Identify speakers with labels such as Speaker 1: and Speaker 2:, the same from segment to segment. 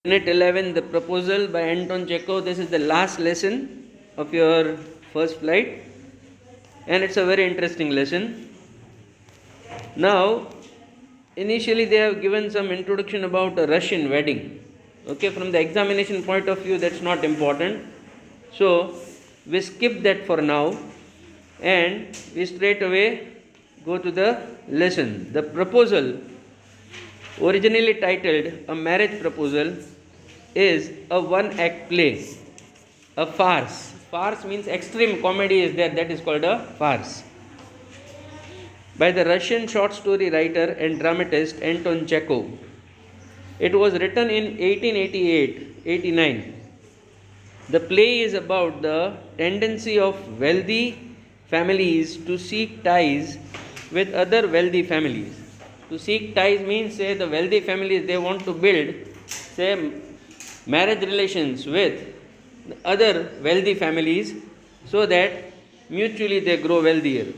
Speaker 1: Unit 11, The Proposal by Anton Chekhov. This is the last lesson of your first flight, and it's a very interesting lesson. Now, initially they have given some introduction about a Russian wedding. Okay, from the examination point of view, that's not important. So, we skip that for now, and we straight away go to the lesson. The proposal, originally titled A Marriage Proposal, is a one-act play, a farce. Farce means extreme comedy is there, that is called a farce. By the Russian short story writer and dramatist Anton Chekhov. It was written in 1888-89. The play is about the tendency of wealthy families to seek ties with other wealthy families. To seek ties means, say, the wealthy families, they want to build, say, marriage relations with other wealthy families so that mutually they grow wealthier.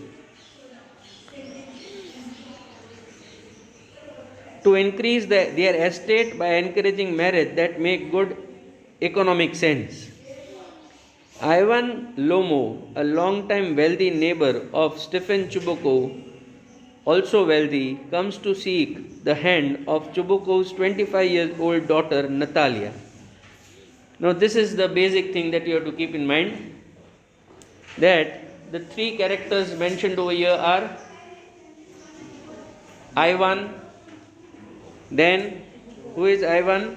Speaker 1: To increase their estate by encouraging marriage that make good economic sense. Ivan Lomo, a long-time wealthy neighbor of Stephen Chubukov, also wealthy, comes to seek the hand of Chubukov's 25-year-old daughter Natalia. Now this is the basic thing that you have to keep in mind, that the three characters mentioned over here are Ivan. Then who is Ivan?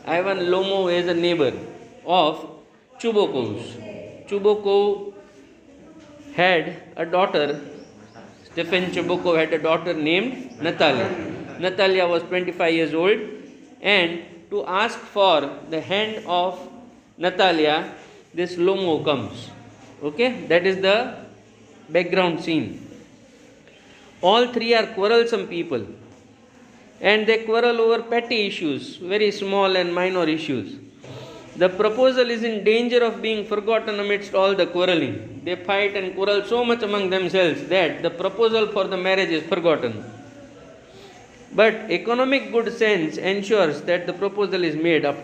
Speaker 1: Ivan Lomo is a neighbor of Chubukov's. Chubukov had a daughter. Stephen Chubukov had a daughter named Natalia. Natalia was 25 years old, and to ask for the hand of Natalia, this Lomo comes. Okay, that is the background scene. All three are quarrelsome people, and they quarrel over petty issues, very small and minor issues. The proposal is in danger of being forgotten amidst all the quarreling. They fight and quarrel so much among themselves that the proposal for the marriage is forgotten. But economic good sense ensures that the proposal is made up.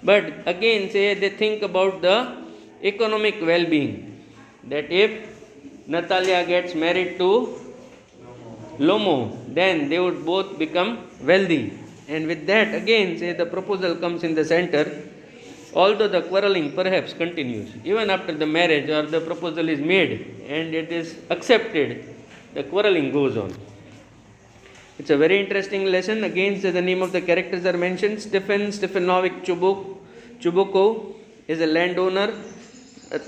Speaker 1: But again, say they think about the economic well-being. That if Natalia gets married to Lomo, then they would both become wealthy. And with that, again, say the proposal comes in the center, although the quarreling perhaps continues. Even after the marriage or the proposal is made and it is accepted, the quarreling goes on. It's a very interesting lesson. Again, so the name of the characters are mentioned. Stefanovich Chubukov is a landowner.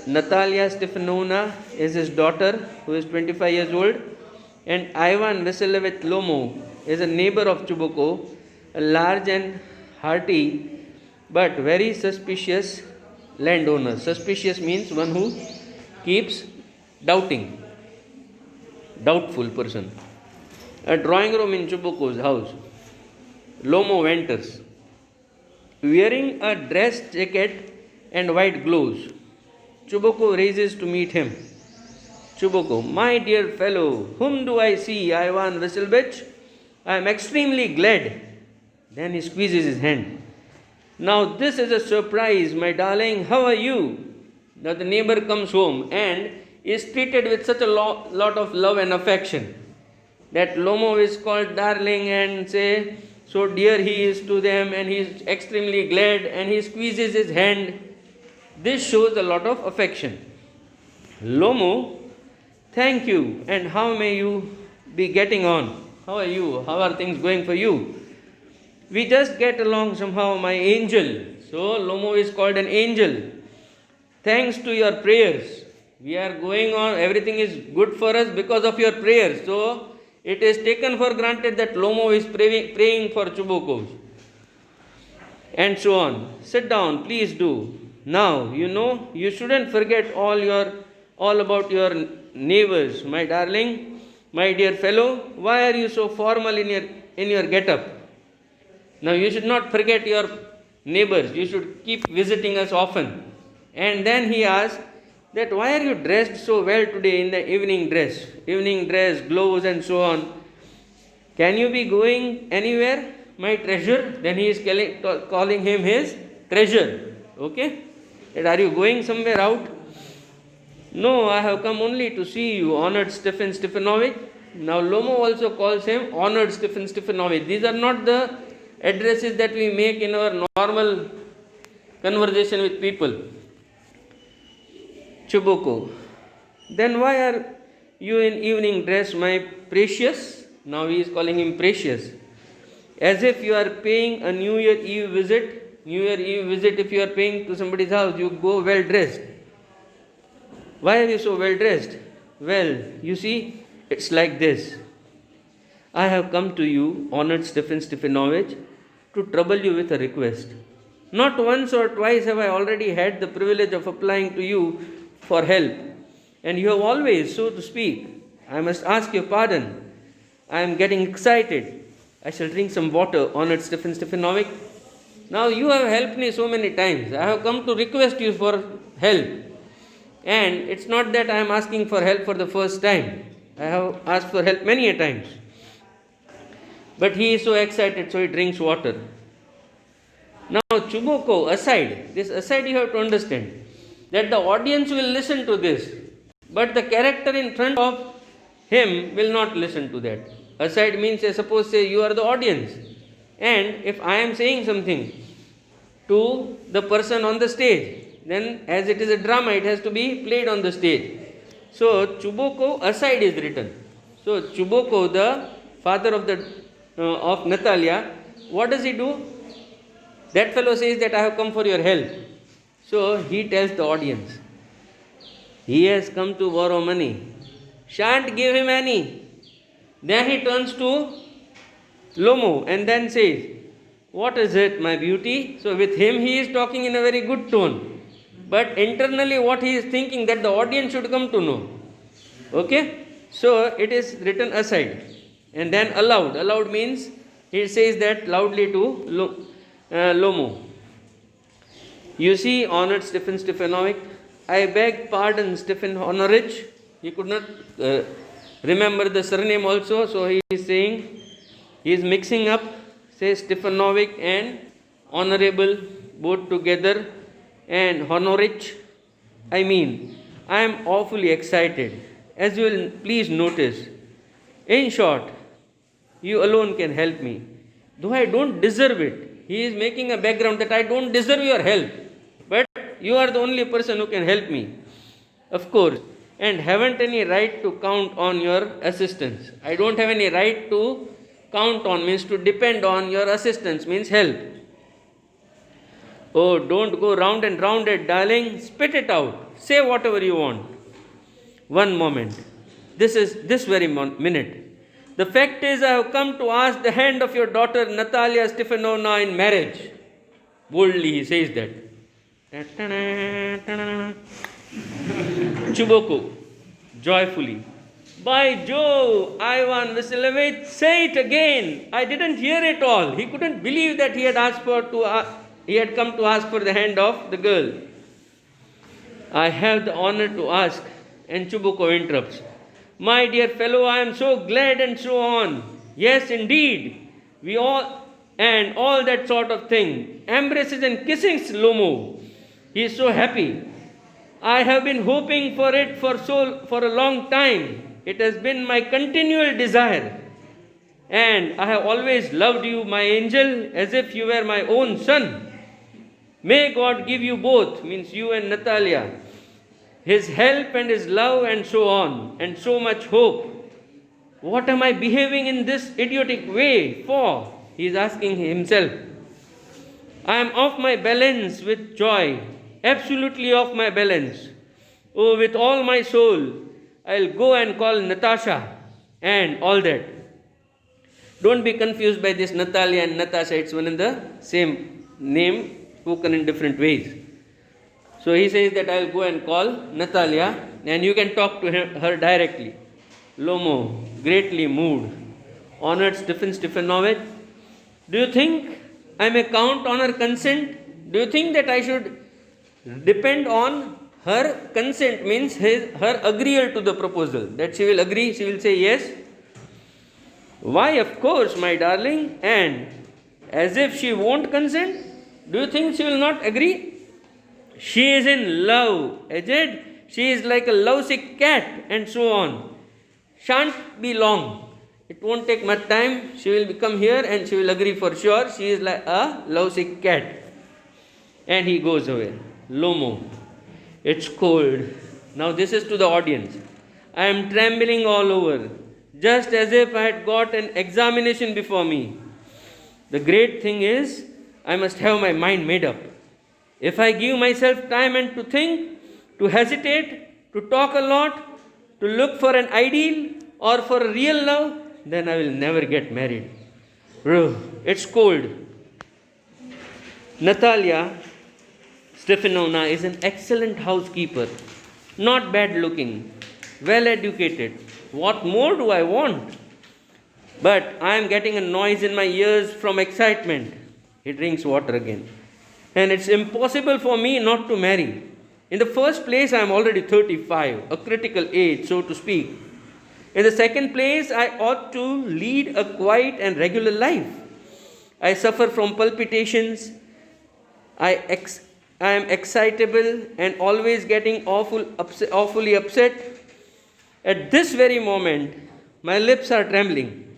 Speaker 1: Natalia Stefanovna is his daughter, who is 25 years old. And Ivan Vasilievich Lomo is a neighbor of Chubukov, a large and hearty but very suspicious landowner. Suspicious means one who keeps doubting, doubtful person. A drawing room in Chubukov's house. Lomo enters, wearing a dress jacket and white gloves. Chubukov raises to meet him. Chubukov, my dear fellow, whom do I see? Ivan Vasilievich? I am extremely glad. Then he squeezes his hand. Now this is a surprise, my darling. How are you? Now the neighbor comes home and is treated with such a lot of love and affection that Lomo is called darling and say so dear he is to them, and he is extremely glad and he squeezes his hand. This shows a lot of affection. Lomo, thank you, and how may you be getting on? How are you? How are things going for you? We just get along somehow, my angel. So Lomo is called an angel. Thanks to your prayers, we are going on, everything is good for us because of your prayers. So it is taken for granted that Lomo is praying for Chubukov. And so on. Sit down, please do. Now, you shouldn't forget all about your neighbors, my darling, my dear fellow. Why are you so formal in your get-up? Now you should not forget your neighbors. You should keep visiting us often. And then he asked that why are you dressed so well today in the evening dress, gloves and so on. Can you be going anywhere? my treasure, then he is calling him his treasure. Okay? And are you going somewhere out? No, I have come only to see you, honored Stephen Stefanovich. Now Lomo also calls him honored Stephen Stefanovich. These are not the addresses that we make in our normal conversation with people. Chuboko. Then why are you in evening dress, my precious? Now he is calling him precious. As if you are paying a New Year Eve visit. New Year Eve visit, if you are paying to somebody's house, you go well dressed. Why are you so well dressed? Well, you see, it's like this. I have come to you, honored Stephen Stefanovich, to trouble you with a request. Not once or twice have I already had the privilege of applying to you for help, and you have always, so to speak, I must ask your pardon. I am getting excited. I shall drink some water, honored Stephen Stefanovich. Now you have helped me so many times. I have come to request you for help. And it's not that I am asking for help for the first time. I have asked for help many a times. But he is so excited, so he drinks water. Now Chuboko, aside, this aside you have to understand, that the audience will listen to this, but the character in front of him will not listen to that. Aside means, suppose say you are the audience, and if I am saying something to the person on the stage, then as it is a drama, it has to be played on the stage. So Chuboko aside is written. So Chuboko, the father of Natalia, what does he do? That fellow says that I have come for your help. So he tells the audience, he has come to borrow money. Shan't give him any. Then he turns to Lomo and then says, what is it, my beauty? So with him he is talking in a very good tone. But internally what he is thinking, that the audience should come to know. Okay? So it is written aside. And then aloud. Aloud means he says that loudly to Lomo. You see, honored Stephen Stefanovich, I beg pardon, Stephen Honorich. He could not remember the surname also, so he is saying, he is mixing up, says Stefanovich and honorable both together, and Honorich. I am awfully excited, as you will please notice. In short, you alone can help me, though I don't deserve it. He is making a background that I don't deserve your help, but you are the only person who can help me, of course, and haven't any right to count on your assistance. I don't have any right to count on, means to depend on your assistance, means help. Oh, don't go round and round it, darling. Spit it out. Say whatever you want. One moment. This very minute. The fact is, I have come to ask the hand of your daughter Natalia Stefanovna in marriage. Boldly he says that. Chuboko, joyfully. By Jove, Ivan Vasilovich, say it again. I didn't hear it all. He couldn't believe that he had come to ask for the hand of the girl. I have the honor to ask, and Chuboko interrupts. My dear fellow, I am so glad, and so on. Yes, indeed. We all, and all that sort of thing. Embraces and kissings, Lomo. He is so happy. I have been hoping for it for a long time. It has been my continual desire. And I have always loved you, my angel, as if you were my own son. May God give you both, means you and Natalia, His help and His love and so on, and so much hope. What am I behaving in this idiotic way for? He is asking himself. I am off my balance with joy, absolutely off my balance. Oh, with all my soul, I'll go and call Natasha and all that. Don't be confused by this Natalia and Natasha. It's one and the same name, spoken in different ways. So he says that I'll go and call Natalia and you can talk to her directly. Lomo, greatly moved, honored Stephen Stefanovich, do you think I may count on her consent? Do you think that I should depend on her consent, means her agreeal to the proposal, that she will agree, she will say yes? Why, of course, my darling, and As if she won't consent? Do you think she will not agree? She is in love, Ajed. She is like a lovesick cat, and so on. Shan't be long. It won't take much time. She will come here and she will agree for sure. She is like a lovesick cat. And he goes away. Lomo. It's cold. Now this is to the audience. I am trembling all over, just as if I had got an examination before me. The great thing is, I must have my mind made up. If I give myself time and to think, to hesitate, to talk a lot, to look for an ideal or for a real love, then I will never get married. It's cold. Natalia Stefanovna is an excellent housekeeper, not bad looking, well educated. What more do I want? But I am getting a noise in my ears from excitement. He drinks water again. And it's impossible for me not to marry. In the first place, I am already 35, a critical age, so to speak. In the second place, I ought to lead a quiet and regular life. I suffer from palpitations. I am excitable and always getting awfully upset. At this very moment, my lips are trembling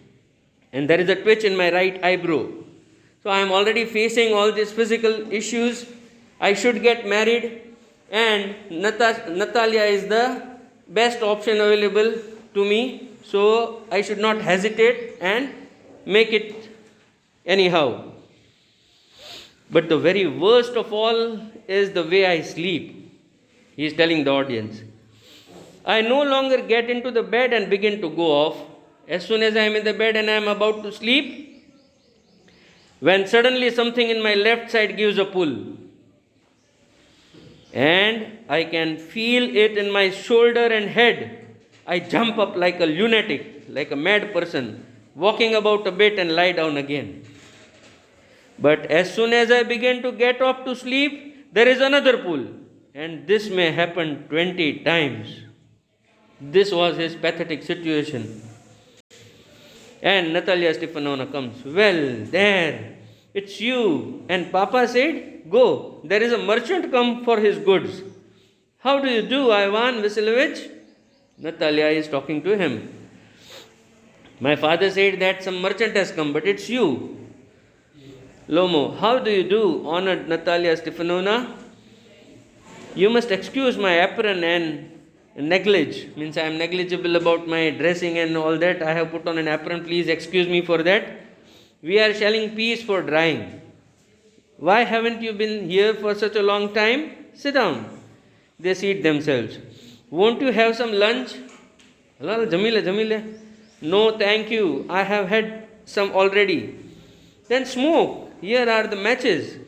Speaker 1: and there is a twitch in my right eyebrow. So I am already facing all these physical issues. I should get married, and Natalia is the best option available to me. So I should not hesitate and make it anyhow. But the very worst of all is the way I sleep. He is telling the audience. I no longer get into the bed and begin to go off. As soon as I am in the bed and I am about to sleep, when suddenly something in my left side gives a pull, and I can feel it in my shoulder and head, I jump up like a lunatic, like a mad person, walking about a bit and lie down again. But as soon as I begin to get off to sleep, there is another pull, and this may happen 20 times. This was his pathetic situation. And Natalia Stefanovna comes. Well, there, it's you. And Papa said, go. There is a merchant come for his goods. How do you do, Ivan Vasilovich? Natalia is talking to him. My father said that some merchant has come, but it's you. Lomo, how do you do, honored Natalia Stefanovna? You must excuse my apron and neglige, means I am negligible about my dressing and all that. I have put on an apron, please excuse me for that. We are shelling peas for drying. Why haven't you been here for such a long time? Sit down. They seat themselves. Won't you have some lunch? Jamile. No, thank you. I have had some already. Then smoke. Here are the matches.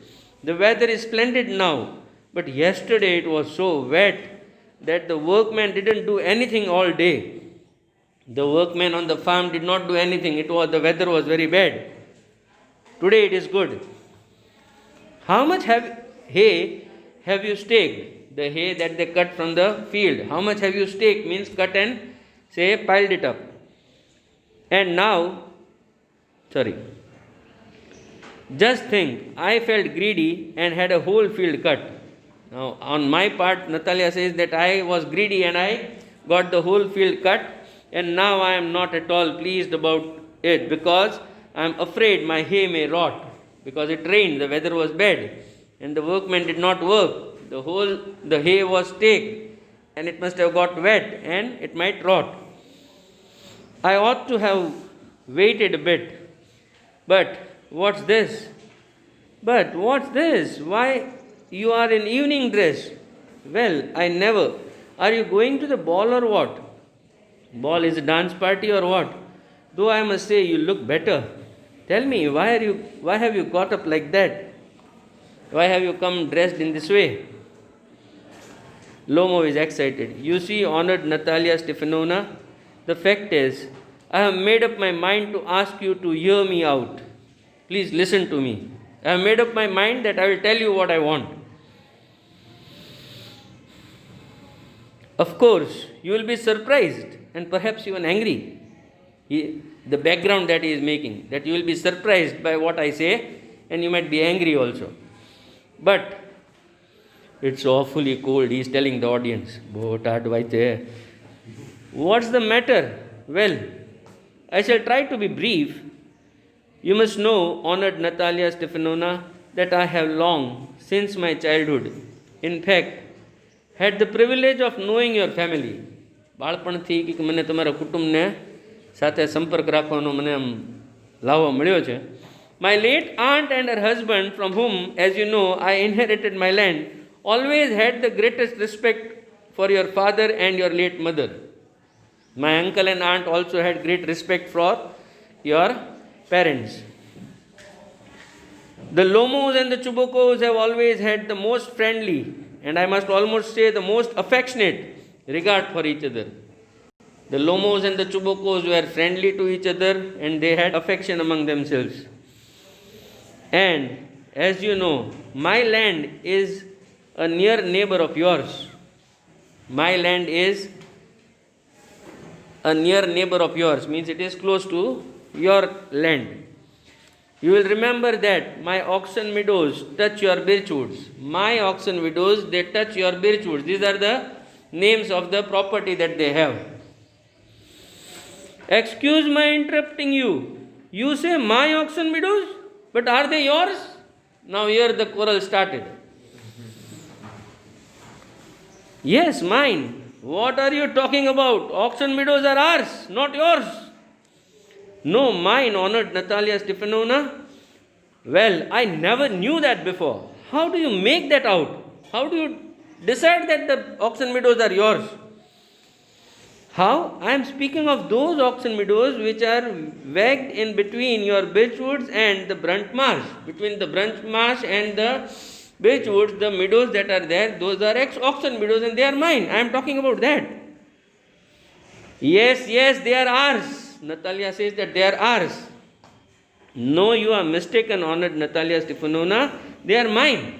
Speaker 1: The weather is splendid now, but yesterday it was so wet that the workmen didn't do anything all day. The workmen on the farm did not do anything. The weather was very bad. Today it is good. How much hay have you staked? The hay that they cut from the field. How much have you staked means cut and piled it up. And now, just think, I felt greedy and had a whole field cut. Now, on my part, Natalia says that I was greedy and I got the whole field cut, and now I am not at all pleased about it because I am afraid my hay may rot. Because it rained, the weather was bad, and the workmen did not work. The hay was staked, and it must have got wet, and it might rot. I ought to have waited a bit. But what's this? Why, you are in evening dress. Well, I never. Are you going to the ball or what? Ball is a dance party or what? Though I must say you look better. Tell me, why have you got up like that? Why have you come dressed in this way? Lomo is excited. You see, honored Natalia Stefanovna, the fact is, I have made up my mind to ask you to hear me out. Please listen to me. I have made up my mind that I will tell you what I want. Of course, you will be surprised and perhaps even angry. the background that he is making, that you will be surprised by what I say and you might be angry also. But it's awfully cold, he is telling the audience. What's the matter? Well, I shall try to be brief. You must know, honored Natalia Stefanovna, that I have long, since my childhood, in fact, had the privilege of knowing your family. બાળપણથી કે મને તમારા કુટુંબને સાથે સંપર્ક રાખવાનો મને આમ લાવો મળ્યો છે. My late aunt and her husband, from whom, as you know, I inherited my land, always had the greatest respect for your father and your late mother. My uncle and aunt also had great respect for your parents. The Lomos and the Chubukos have always had the most friendly, and I must almost say the most affectionate regard for each other. The Lomos and the Chubukos were friendly to each other and they had affection among themselves. And as you know, my land is a near neighbor of yours. My land is a near neighbor of yours, means it is close to your land. You will remember that my oxen meadows touch your birchwoods. My oxen meadows, they touch your birchwoods. These are the names of the property that they have. Excuse my interrupting you. You say my oxen meadows, but are they yours? Now here the quarrel started. Yes, mine. What are you talking about? Oxen meadows are ours, not yours. No, mine, honored Natalia Stefanovna. Well, I never knew that before. How do you make that out? How do you decide that the oxen meadows are yours? How? I am speaking of those oxen meadows which are wagged in between your birchwoods and the Brunt Marsh. Between the Brunt Marsh and the birchwoods, the meadows that are there, those are oxen meadows and they are mine. I am talking about that. Yes, they are ours. Natalia says that they are ours. No, you are mistaken, honored Natalia Stefanovna. They are mine.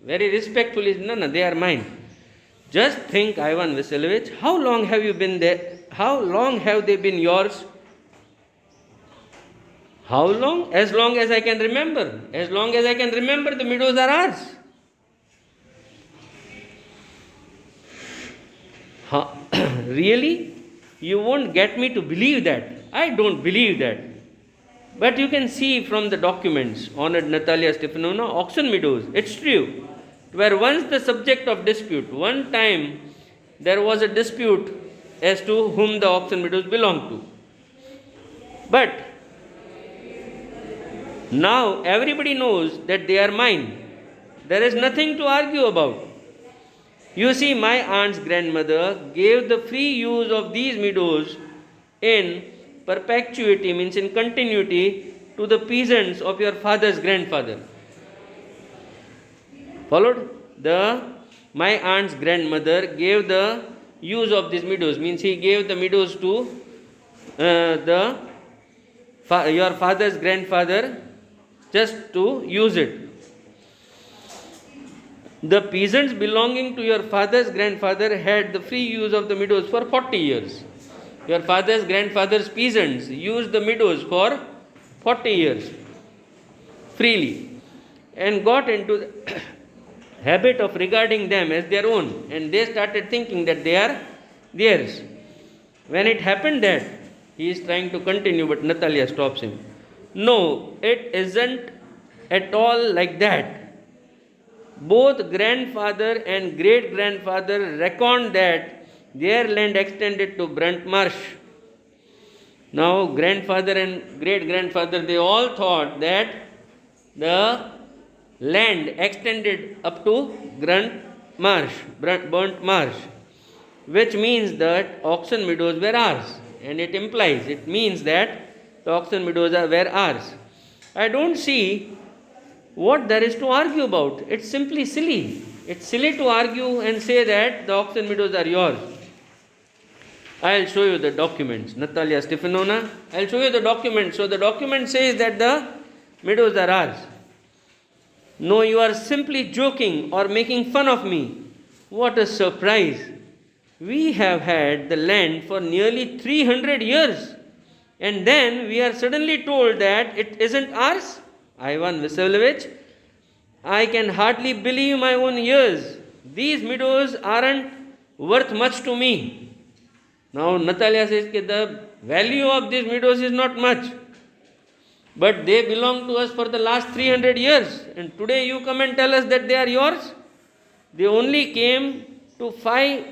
Speaker 1: Very respectfully, no, they are mine. Just think, Ivan Vasilovich, how long have you been there? How long have they been yours? How long? As long as I can remember. As long as I can remember, the meadows are ours. Really? You won't get me to believe that. I don't believe that. But you can see from the documents, honored Natalia Stefanovna, oxen meadows, it's true, were once the subject of dispute. One time there was a dispute as to whom the oxen meadows belonged to. But now everybody knows that they are mine. There is nothing to argue about. You see, my aunt's grandmother gave the free use of these meadows in perpetuity, means in continuity, to the peasants of your father's grandfather. Followed? My aunt's grandmother gave the use of these meadows, means he gave the meadows to your father's grandfather just to use it. The peasants belonging to your father's grandfather had the free use of the meadows for 40 years. Your father's grandfather's peasants used the meadows for 40 years freely and got into the habit of regarding them as their own, and they started thinking that they are theirs. When it happened that, he is trying to continue, but Natalia stops him. No, it isn't at all like that. Both grandfather and great grandfather reckoned that their land extended to Brunt Marsh. Now, grandfather and great grandfather, they all thought that the land extended up to Brunt Marsh, which means that oxen meadows were ours. And it means that the oxen meadows were ours. I don't see what there is to argue about. It's simply silly. It's silly to argue and say that the oxen meadows are yours. I'll show you the documents. Natalia Stefanovna, I'll show you the document. So the document says that the meadows are ours. No, you are simply joking or making fun of me. What a surprise. We have had the land for nearly 300 years. And then we are suddenly told that it isn't ours. Ivan Vasilevich, I can hardly believe my own ears. These meadows aren't worth much to me. Now Natalia says that the value of these meadows is not much. But they belong to us for the last 300 years. And today you come and tell us that they are yours. They only came to 5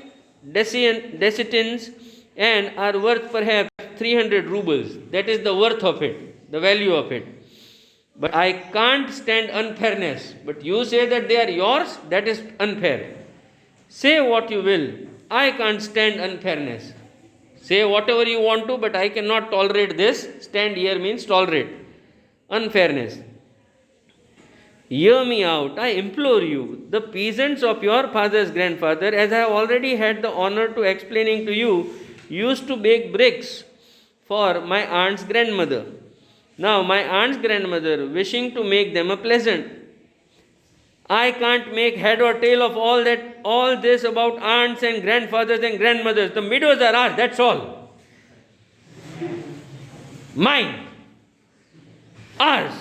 Speaker 1: decitins and are worth perhaps 300 rubles. That is the worth of it, the value of it. But I can't stand unfairness. But you say that they are yours, that is unfair. Say what you will, I can't stand unfairness. Say whatever you want to, but I cannot tolerate this. Stand here means tolerate. Unfairness. Hear me out, I implore you. The peasants of your father's grandfather, as I have already had the honor to explaining to you, used to bake bricks for my aunt's grandmother. Now my aunt's grandmother, wishing to make them a pleasant. I can't make head or tail of all this about aunts and grandfathers and grandmothers. The meadows are ours, that's all. Mine. Ours.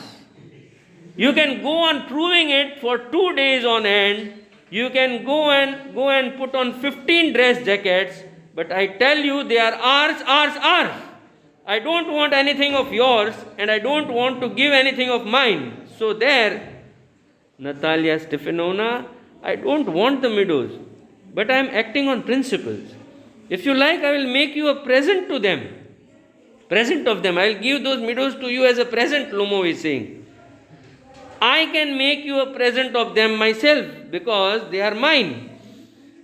Speaker 1: You can go on proving it for 2 days on end. You can go and put on 15 dress jackets. But I tell you, they are ours, ours, ours. I don't want anything of yours, and I don't want to give anything of mine. So there, Natalia Stefanovna, I don't want the meadows, but I am acting on principles. If you like, I will make you a present to them. Present of them. I will give those meadows to you as a present, Lomo is saying. I can make you a present of them myself because they are mine.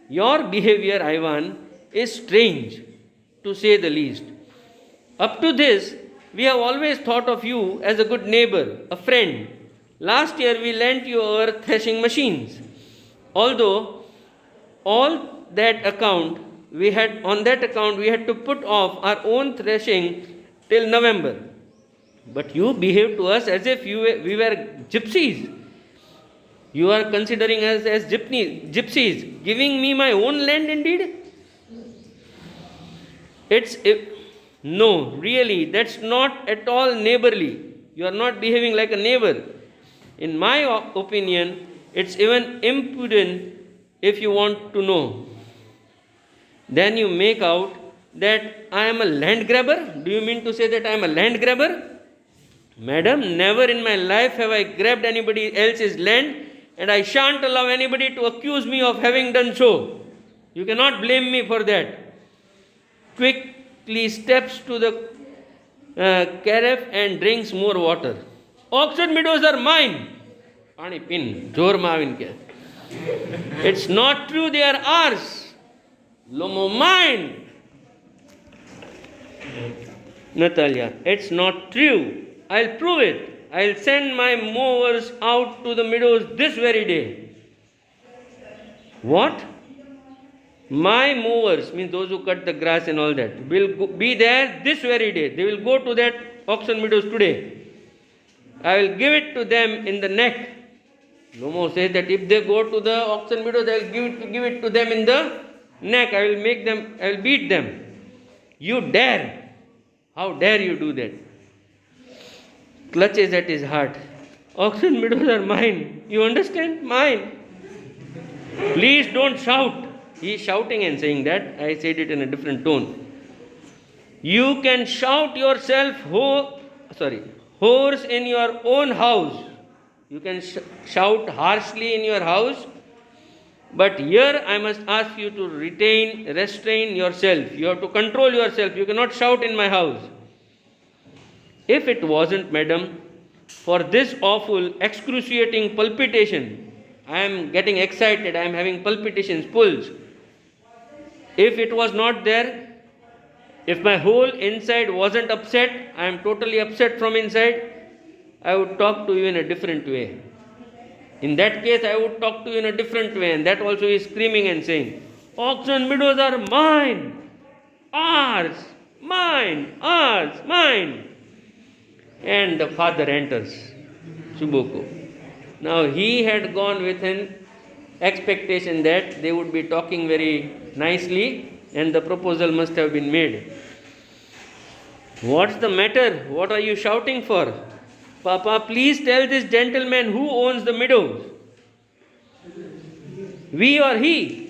Speaker 1: Your behavior, Ivan, is strange, to say the least. Up to this, we have always thought of you as a good neighbor, a friend. Last year we lent you our threshing machines. Although on that account we had to put off our own threshing till November. But you behaved to us as if we were gypsies. You are considering us as gypsies, giving me my own land indeed? No, really, that's not at all neighborly. You are not behaving like a neighbor. In my opinion, it's even impudent if you want to know. Then you make out that I am a land grabber. Do you mean to say that I am a land grabber? Madam, never in my life have I grabbed anybody else's land, and I shan't allow anybody to accuse me of having done so. You cannot blame me for that. Quickly steps to the carafe and drinks more water. Oxford meadows are mine. Pani pin, jor maavin ke. It's not true, they are ours. Lomo mine. Natalia, it's not true. I'll prove it. I'll send my mowers out to the meadows this very day. What? My mowers, means those who cut the grass and all that, will be there this very day. They will go to that Oxford meadows today. I will give it to them in the neck. Lomo says that if they go to the Oxford meadows, I will give it to them in the neck. I will beat them. You dare. How dare you do that? Clutches at his heart. Oxford meadows are mine. You understand? Mine. Please don't shout. He is shouting and saying that. I said it in a different tone. You can shout yourself hoarse in your own house. You can shout harshly in your house. But here I must ask you to restrain yourself. You have to control yourself. You cannot shout in my house. If it wasn't, madam, for this awful, excruciating palpitation, I am getting excited, I am having palpitations, pulse. If it was not there, if my whole inside wasn't upset, I am totally upset from inside, I would talk to you in a different way. In that case, I would talk to you in a different way, and that also is screaming and saying, Oxford meadows are mine, ours, mine, ours, mine. And the father enters, Chuboko. Now he had gone with an expectation that they would be talking very nicely and the proposal must have been made. What's the matter? What are you shouting for? Papa, please tell this gentleman who owns the meadows. We or he?